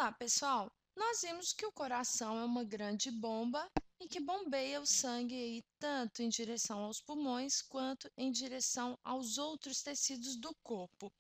Olá, pessoal! Nós vimos que o coração é uma grande bomba e que bombeia o sangue aí, tanto em direção aos pulmões quanto em direção aos outros tecidos do corpo.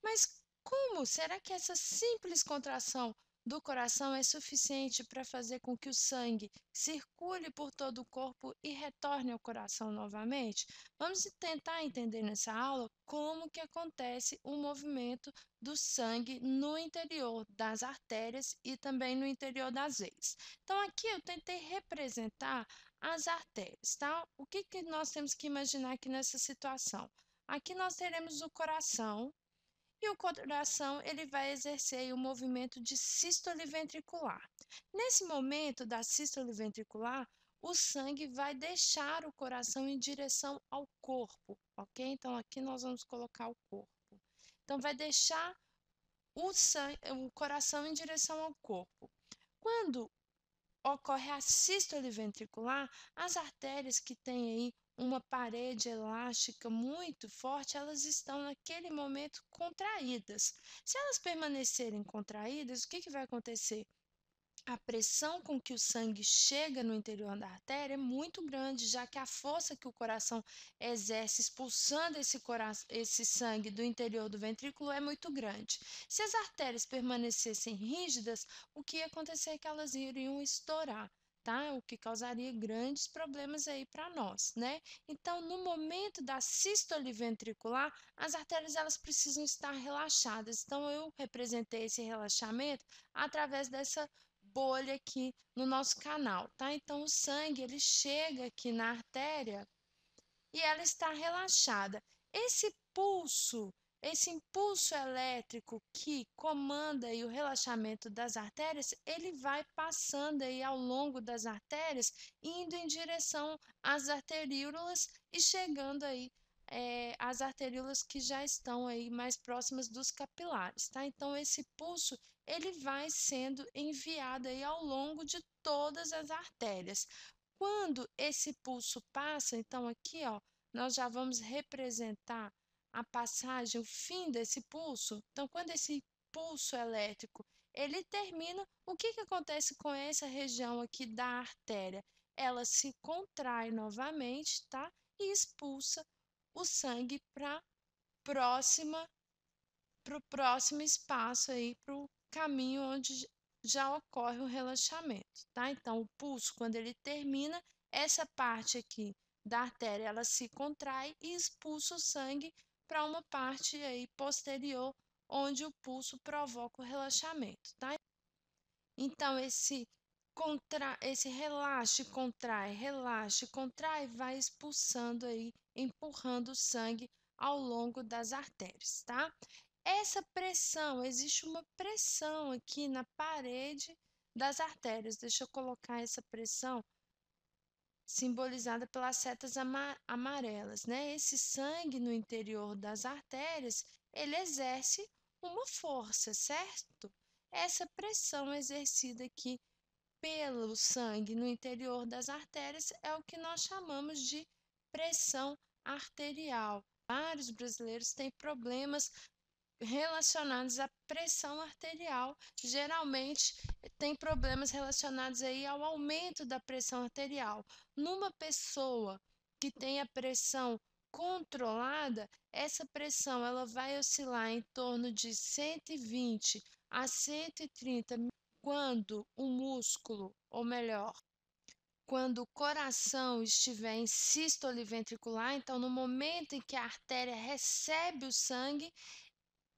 Mas como será que essa simples contração do coração é suficiente para fazer com que o sangue circule por todo o corpo e retorne ao coração novamente? Vamos tentar entender nessa aula como que acontece o movimento do sangue no interior das artérias e também no interior das veias. Então, aqui eu tentei representar as artérias, tá? O que que nós temos que imaginar aqui nessa situação? Aqui nós teremos o coração, e o coração ele vai exercer aí o movimento de sístole ventricular. Nesse momento da sístole ventricular, o sangue vai deixar o coração em direção ao corpo, ok? Então, aqui nós vamos colocar o corpo. Então, vai deixar o coração em direção ao corpo. Quando ocorre a sístole ventricular, as artérias que têm aí uma parede elástica muito forte, elas estão naquele momento contraídas. Se elas permanecerem contraídas, o que que vai acontecer? A pressão com que o sangue chega no interior da artéria é muito grande, já que a força que o coração exerce expulsando esse sangue do interior do ventrículo é muito grande. Se as artérias permanecessem rígidas, o que ia acontecer é que elas iriam estourar. Tá? O que causaria grandes problemas aí para nós, né? Então, no momento da sístole ventricular, as artérias elas precisam estar relaxadas. Então, eu representei esse relaxamento através dessa bolha aqui no nosso canal, tá? Então, o sangue, ele chega aqui na artéria e ela está relaxada. Esse pulso, esse impulso elétrico que comanda aí o relaxamento das artérias, ele vai passando aí ao longo das artérias, indo em direção às arteríolas e chegando aí as arteríolas que já estão aí mais próximas dos capilares, tá? Então, esse pulso, ele vai sendo enviado aí ao longo de todas as artérias. Quando esse pulso passa, então aqui, ó, nós já vamos representar a passagem, o fim desse pulso. Então, quando esse pulso elétrico ele termina, o que que acontece com essa região aqui da artéria? Ela se contrai novamente, tá? E expulsa o sangue para o próximo espaço aí, para o caminho onde já ocorre o relaxamento, tá? Então, o pulso, quando ele termina, essa parte aqui da artéria, ela se contrai e expulsa o sangue para uma parte aí posterior, onde o pulso provoca o relaxamento, tá? Então, esse relaxe, contrai, vai expulsando aí, empurrando o sangue ao longo das artérias, tá? Essa pressão, existe uma pressão aqui na parede das artérias. Deixa eu colocar essa pressão simbolizada pelas setas amarelas, né? Esse sangue no interior das artérias, ele exerce uma força, certo? Essa pressão exercida aqui pelo sangue no interior das artérias é o que nós chamamos de pressão arterial. Vários brasileiros têm problemas relacionados à pressão arterial, geralmente tem problemas relacionados aí ao aumento da pressão arterial. Numa pessoa que tem a pressão controlada, essa pressão ela vai oscilar em torno de 120 a 130 quando o músculo, ou melhor, quando o coração estiver em sístole ventricular, então no momento em que a artéria recebe o sangue,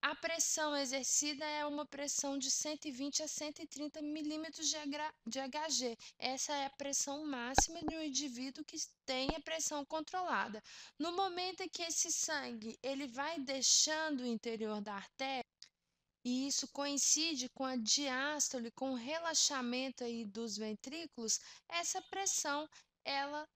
a pressão exercida é uma pressão de 120 a 130 milímetros de Hg. Essa é a pressão máxima de um indivíduo que tem a pressão controlada. No momento em que esse sangue ele vai deixando o interior da artéria, e isso coincide com a diástole, com o relaxamento aí dos ventrículos, essa pressão ela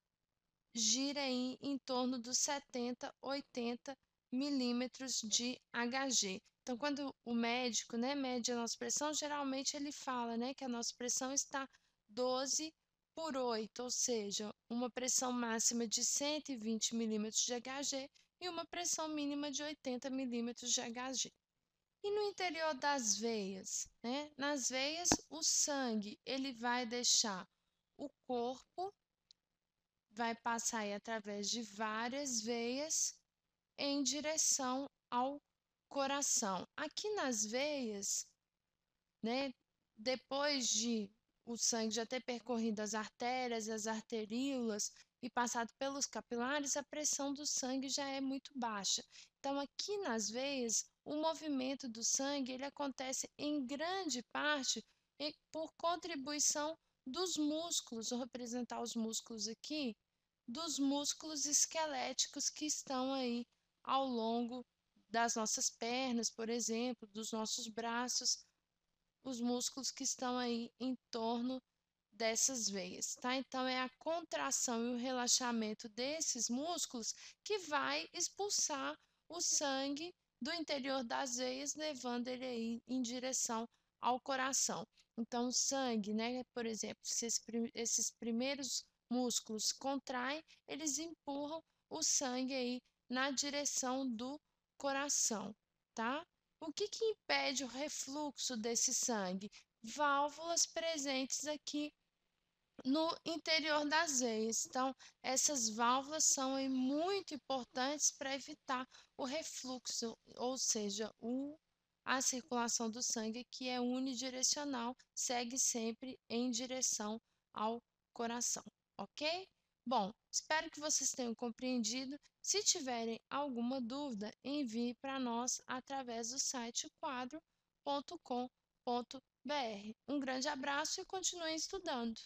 gira em torno dos 70, 80 milímetros de Hg. Então, quando o médico, né, mede a nossa pressão, geralmente ele fala, né, que a nossa pressão está 12 por 8, ou seja, uma pressão máxima de 120 milímetros de Hg e uma pressão mínima de 80 milímetros de Hg. E no interior das veias, né? Nas veias, o sangue, ele vai deixar o corpo, vai passar aí através de várias veias em direção ao coração. Aqui nas veias, né? Depois de o sangue já ter percorrido as artérias, as arteríolas e passado pelos capilares, a pressão do sangue já é muito baixa. Então, aqui nas veias, o movimento do sangue ele acontece em grande parte por contribuição dos músculos, vou representar os músculos aqui, dos músculos esqueléticos que estão aí ao longo das nossas pernas, por exemplo, dos nossos braços, os músculos que estão aí em torno dessas veias, tá? Então, é a contração e o relaxamento desses músculos que vai expulsar o sangue do interior das veias, levando ele aí em direção ao coração. Então, o sangue, né? Por exemplo, se esses primeiros músculos contraem, eles empurram o sangue aí na direção do coração, tá? O que impede o refluxo desse sangue? Válvulas presentes aqui no interior das veias. Então, essas válvulas são aí muito importantes para evitar o refluxo, ou seja, a circulação do sangue que é unidirecional, segue sempre em direção ao coração, ok? Bom, espero que vocês tenham compreendido. Se tiverem alguma dúvida, envie para nós através do site quadro.com.br. Um grande abraço e continuem estudando!